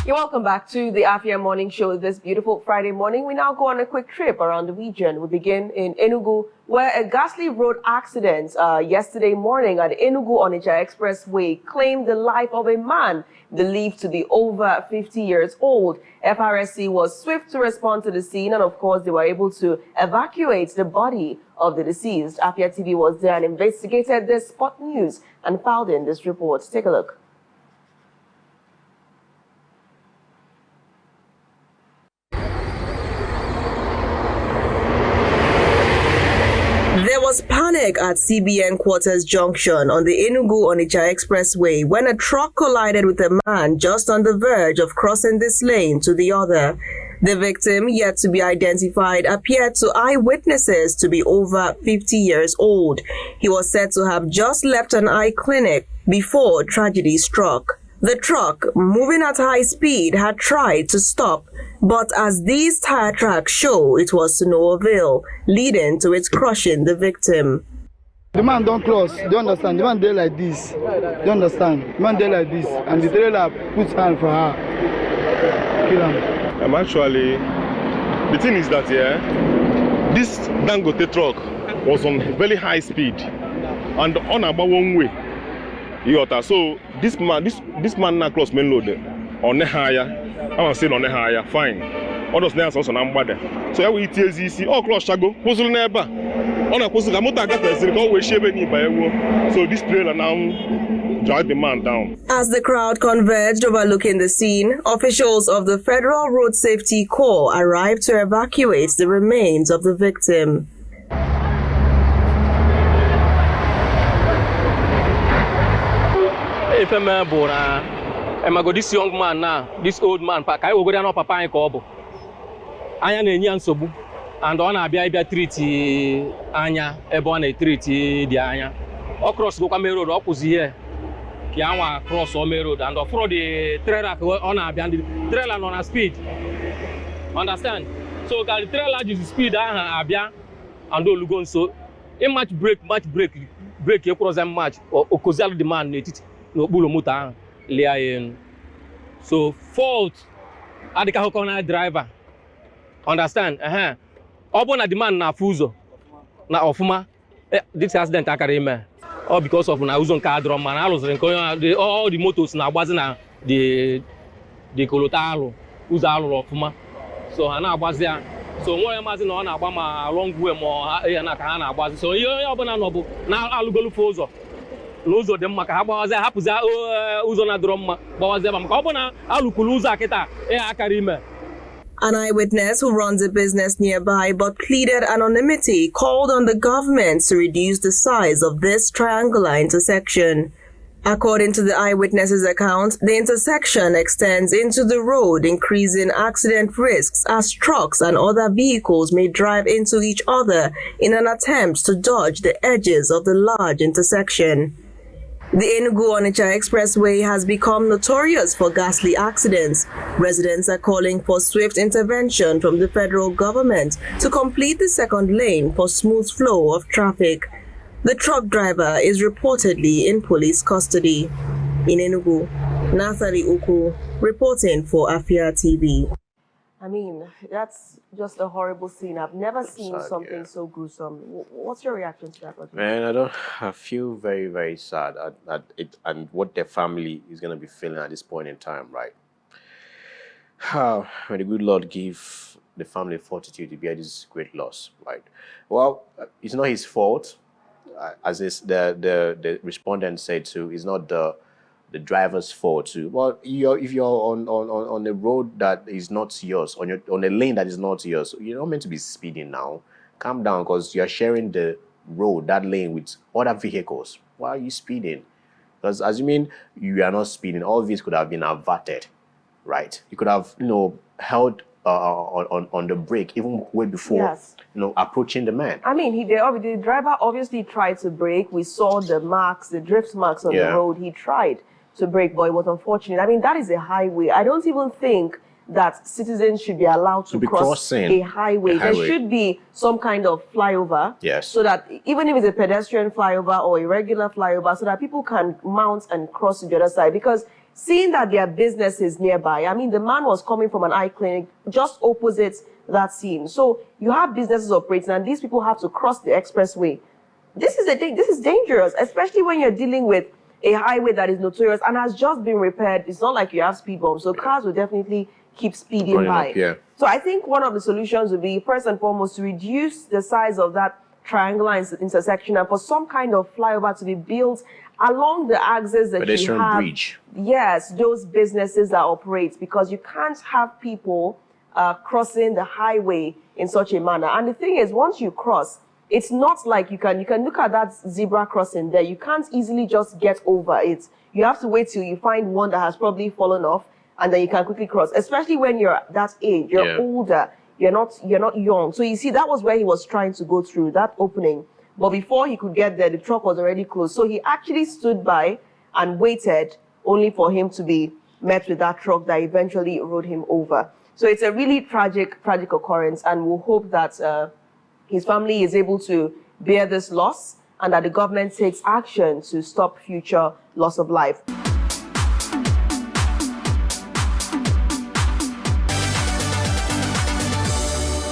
You're welcome back to the Afia Morning Show this beautiful Friday morning. We now go on a quick trip around the region. We begin in Enugu, where a ghastly road accident yesterday morning at Enugu Onitsha Expressway claimed the life of a man believed to be over 50 years old. FRSC was swift to respond to the scene, and of course, they were able to evacuate the body of the deceased. Afia TV was there and investigated this spot news and filed in this report. Take a look. There was panic at CBN Quarters Junction on the Enugu Onitsha Expressway when a truck collided with a man just on the verge of crossing this lane to the other. The victim, yet to be identified, appeared to eyewitnesses to be over 50 years old. He was said to have just left an eye clinic before tragedy struck. The truck, moving at high speed, had tried to stop, but as these tire tracks show, it was to no avail, leading to its crushing the victim. The man don't cross, do you understand? The man there like this, do you understand? The man there like this, and the trailer puts hand for her. Kill him. Actually, the thing is that, this Dangote truck was on very high speed and on about one way. So this man now cross main road on the higher. I want to say on the higher, fine. Others now also on there. So we easy. All cross shago. Puzzle never. On a puzzle, I'm not always shaving by. So this trailer now drive the man down. As the crowd converged overlooking the scene, officials of the Federal Road Safety Corps arrived to evacuate the remains of the victim. If a man born, I go this young man now, this old man, I will go down papa and kobo. I am a young sobu, and on a bia treat Anya, a bonnet treat the Anya. Across Gokame Road, opposite here, Kiawa cross Ome Road, and off the trailer on a trailer on a speed. Understand? So, the trailer is speed, Abia, and do Lugon so. A much break across a match or Kozal demand it. No bulo so fault at the Kahokona driver. Understand? Obona demand na fuzo na ofuma this accident akarime all because of na uzon car drum man all the motors na agbazi na the kolotalo uzalo ofuma so na agbazi ya so nwa mazi na na agba ma long way mo na ka na agbazi so ihe obona no bu na alugolu fuzo n'ụzọ dị mma ka ha gbawazie hapụzie ụzọ na-adọrọ mma gbawazie maka ọ bụ na alụkwuru ụzọ akịta akara ime. An eyewitness who runs a business nearby but pleaded anonymity called on the government to reduce the size of this triangular intersection. According to the eyewitness's account, the intersection extends into the road, increasing accident risks as trucks and other vehicles may drive into each other in an attempt to dodge the edges of the large intersection. The Enugu Onitsha Expressway has become notorious for ghastly accidents. Residents are calling for swift intervention from the federal government to complete the second lane for smooth flow of traffic. The truck driver is reportedly in police custody. In Enugu, Nathali Uku reporting for Afia TV. I mean, that's just a horrible scene. I've never seen something so gruesome. What's your reaction to that, Roger? Man, I feel very, very sad at it and what their family is going to be feeling at this point in time, right? May the good Lord give the family fortitude to bear this great loss, right? Well, it's not his fault. As the respondent said too, it's not the driver's fault too. Well, if you're on a road that is not yours, on a lane that is not yours, you're not meant to be speeding now. Calm down, because you're sharing the road, that lane, with other vehicles. Why are you speeding? Because assuming you are not speeding, all of this could have been averted, right? You could have, held on the brake even way before, approaching the man. I mean, the driver obviously tried to brake. We saw the marks, the drift marks on the road. He tried to brake, but it was unfortunate. I mean, that is a highway. I don't even think that citizens should be allowed to cross a highway. There should be some kind of flyover, so that even if it's a pedestrian flyover or a regular flyover, so that people can mount and cross to the other side. Because seeing that there are businesses nearby, I mean, the man was coming from an eye clinic just opposite that scene. So you have businesses operating, and these people have to cross the expressway. This is dangerous, especially when you're dealing with a highway that is notorious and has just been repaired. It's not like you have speed bumps, so cars will definitely keep speeding Running by. up, yeah. So I think one of the solutions would be, first and foremost, to reduce the size of that triangular intersection and for some kind of flyover to be built along the axis that Pedestrian you have. bridge. Yes, those businesses that operate, because you can't have people crossing the highway in such a manner. And the thing is, once you cross, it's not like you can look at that zebra crossing there. You can't easily just get over it. You have to wait till you find one that has probably fallen off, and then you can quickly cross. Especially when you're that age, you're older, you're not young. So you see, that was where he was trying to go through that opening. But before he could get there, the truck was already closed. So he actually stood by and waited only for him to be met with that truck that eventually rode him over. So it's a really tragic occurrence, and we'll hope that his family is able to bear this loss and that the government takes action to stop future loss of life.